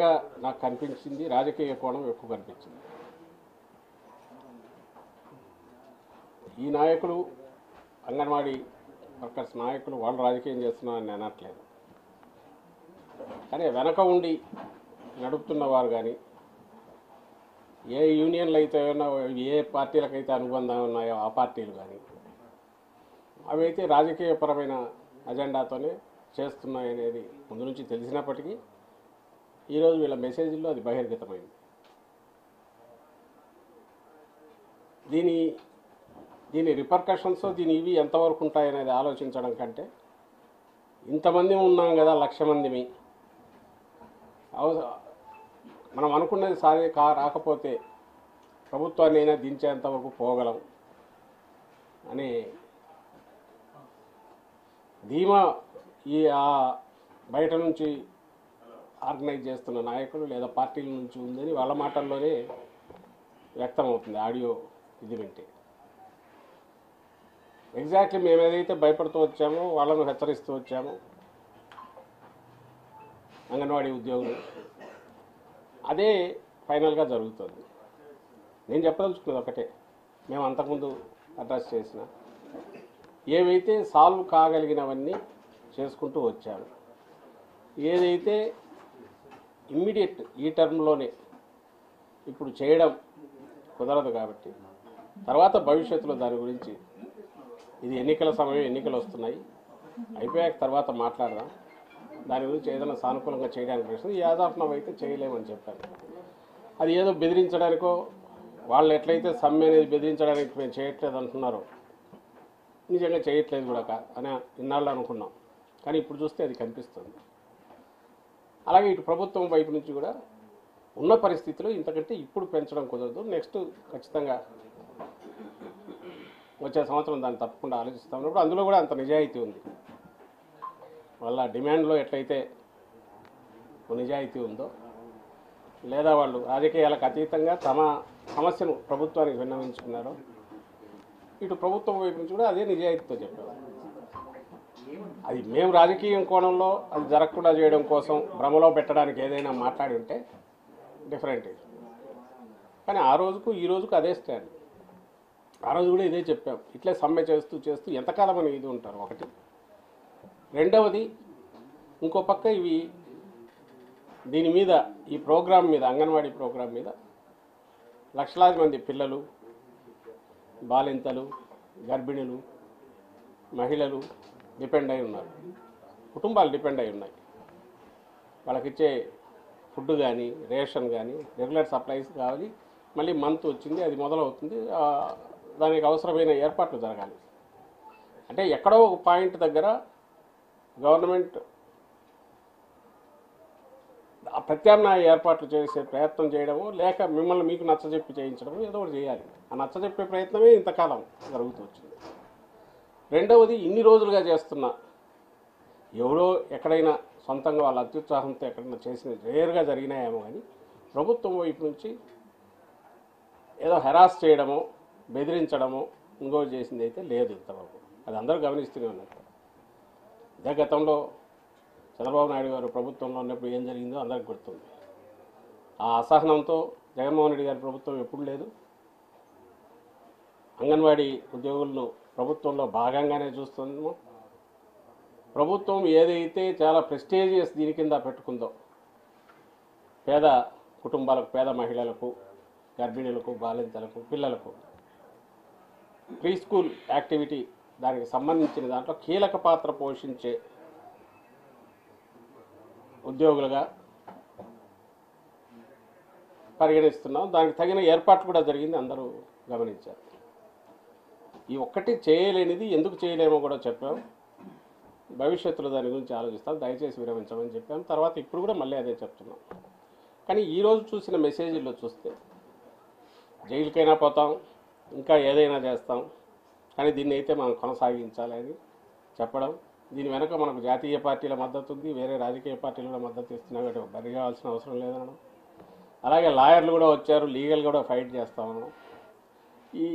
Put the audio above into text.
నాకు కనిపించింది రాజకీయ కోణం ఎక్కువ కనిపించింది. ఈ నాయకులు అంగన్వాడీ వర్కర్స్ నాయకులు వాళ్ళు రాజకీయం చేస్తున్నారని నేను అనట్లేదు. కానీ వెనక ఉండి నడుపుతున్నవారు కానీ ఏ యూనియన్లు అయితే ఏ పార్టీలకైతే అనుబంధం ఉన్నాయో ఆ పార్టీలు కానీ అవైతే రాజకీయపరమైన అజెండాతోనే చేస్తున్నాయనేది ముందు నుంచి తెలిసినప్పటికీ ఈరోజు వీళ్ళ మెసేజ్లో అది బహిర్గతమైంది. దీని రిపర్కషన్స్ ఇవి ఎంతవరకు ఉంటాయనేది ఆలోచించడం కంటే ఇంతమంది ఉన్నాం కదా, 1,00,000 మందిమి, మనం అనుకున్నది రాకపోతే ప్రభుత్వాన్ని అయినా దించేంతవరకు పోగలం అనే ధీమా బయట నుంచి ఆర్గనైజ్ చేస్తున్న నాయకులు లేదా పార్టీల నుంచి ఉందని వాళ్ళ మాటల్లోనే వ్యక్తమవుతుంది. ఆడియో ఇది వింటే ఎగ్జాక్ట్లీ మేము ఏదైతే భయపడుతూ వచ్చామో వాళ్ళను హెచ్చరిస్తూ వచ్చామో అంగన్వాడీ ఉద్యోగులు అదే ఫైనల్గా జరుగుతుంది. నేను చెప్పదలుచుకున్నది ఒకటే, మేము అంతకుముందు అడ్రస్ చేసిన ఏవైతే సాల్వ్ కాగలిగినవన్నీ చేసుకుంటూ వచ్చాము. ఏదైతే ఇమ్మీడియట్ ఈ టర్మ్లోనే ఇప్పుడు చేయడం కుదరదు కాబట్టి తర్వాత భవిష్యత్తులో దాని గురించి ఇది ఎన్నికల సమయం, ఎన్నికలు వస్తున్నాయి, అయిపోయాక తర్వాత మాట్లాడదాం, దాని గురించి ఏదైనా సానుకూలంగా చేయడానికి ప్రశ్న యాజ్ ఆఫ్ నౌ అయితే చేయలేమని చెప్పారు. అది ఏదో బెదిరించడానికో వాళ్ళు ఎట్లయితే సమ్మె అనేది బెదిరించడానికి మేము చేయట్లేదు అంటున్నారో నిజంగా చేయట్లేదు కూడా అని ఇన్నాళ్ళు అనుకున్నాం. కానీ ఇప్పుడు చూస్తే అది కనిపిస్తుంది. అలాగే ఇటు ప్రభుత్వం వైపు నుంచి కూడా ఉన్న పరిస్థితిలో ఇంతకంటే ఇప్పుడు పెంచడం కుదరదు, నెక్స్ట్ ఖచ్చితంగా వచ్చే సంవత్సరం దాన్ని తప్పకుండా ఆలోచిస్తాం ఉన్నప్పుడు అందులో కూడా అంత నిజాయితీ ఉంది. వాళ్ళ డిమాండ్లో ఎట్లయితే నిజాయితీ ఉందో లేదా వాళ్ళు రాజకీయాలకు అతీతంగా తమ సమస్యను ప్రభుత్వానికి విన్నవించుకున్నారో ఇటు ప్రభుత్వం వైపు నుంచి కూడా అదే నిజాయితీతో చెప్పారు. అది మేము రాజకీయం కోణంలో అది జరగకుండా చేయడం కోసం భ్రమలో పెట్టడానికి ఏదైనా మాట్లాడి ఉంటే డిఫరెంట్. కానీ ఆ రోజుకు ఈ రోజుకు అదే స్టాండ్. ఆ రోజు కూడా ఇదే చెప్పాం, ఇట్లే సమ్మె చేస్తూ ఎంతకాలం అని ఇది ఉంటారు ఒకటి. రెండవది ఇంకో పక్క దీని మీద ఈ ప్రోగ్రాం మీద అంగన్వాడీ ప్రోగ్రాం మీద లక్షలాది మంది పిల్లలు, బాలింతలు, గర్భిణులు, మహిళలు డిపెండ్ అయి ఉన్నారు, కుటుంబాలు డిపెండ్ అయి ఉన్నాయి. వాళ్ళకిచ్చే ఫుడ్ కానీ రేషన్ కానీ రెగ్యులర్ సప్లైస్ కావాలి. మళ్ళీ మంత్ వచ్చింది, అది మొదలవుతుంది, దానికి అవసరమైన ఏర్పాట్లు జరగాలి. అంటే ఎక్కడో ఒక పాయింట్ దగ్గర గవర్నమెంట్ ప్రత్యామ్నాయ ఏర్పాట్లు చేసే ప్రయత్నం చేయడము లేక మిమ్మల్ని మీకు నచ్చజెప్పి చేయించడము ఏదో ఒకటి చేయాలి. ఆ నచ్చజెప్పే ప్రయత్నమే ఇంతకాలం జరుగుతూ వచ్చింది. రెండవది ఇన్ని రోజులుగా చేస్తున్న ఎవరో ఎక్కడైనా సొంతంగా వాళ్ళ అత్యుత్సాహంతో ఎక్కడైనా చేసిన రేర్గా జరిగినాయేమో కానీ ప్రభుత్వం వైపు నుంచి ఏదో హెరాస్ చేయడమో బెదిరించడమో ఇంకోటి చేసింది అయితే లేదు ఇంతవరకు. అది అందరూ గమనిస్తూనే ఉన్నారు. అదే గతంలో చంద్రబాబు నాయుడు గారు ప్రభుత్వంలో ఉన్నప్పుడు ఏం జరిగిందో అందరికి గుర్తుంది. ఆ అసహనంతో జగన్మోహన్ రెడ్డి గారి ప్రభుత్వం ఎప్పుడు లేదు. అంగన్వాడీ ఉద్యోగులను ప్రభుత్వంలో భాగంగానే చూస్తున్నాము. ప్రభుత్వం ఏదైతే చాలా ప్రెస్టీజియస్ దీని కింద పెట్టుకుందో పేద కుటుంబాలకు, పేద మహిళలకు, గర్భిణులకు, బాలింతలకు, పిల్లలకు ప్రీ స్కూల్ యాక్టివిటీ దానికి సంబంధించిన దాంట్లో కీలక పాత్ర పోషించే ఉద్యోగులుగా పరిగణిస్తున్నాం. దానికి తగిన ఏర్పాట్లు కూడా జరిగింది, అందరూ గమనించారు. ఈ ఒక్కటి చేయలేనిది ఎందుకు చేయలేమో కూడా చెప్పాం. భవిష్యత్తులో దాని గురించి ఆలోచిస్తాం, దయచేసి విరమించమని చెప్పాం. తర్వాత ఇప్పుడు కూడా మళ్ళీ అదే చెప్తున్నాం. కానీ ఈరోజు చూసిన మెసేజ్లో చూస్తే జైలుకైనా పోతాం, ఇంకా ఏదైనా చేస్తాం, కానీ దీన్ని అయితే మనం కొనసాగించాలని చెప్పడం. దీని వెనక మనకు జాతీయ పార్టీల మద్దతు ఉంది, వేరే రాజకీయ పార్టీలు కూడా మద్దతు ఇస్తున్నాయి, బరి కావాల్సిన అవసరం లేదనడం. అలాగే లాయర్లు కూడా వచ్చారు, లీగల్ కూడా ఫైట్ చేస్తామన్నాం. ఈ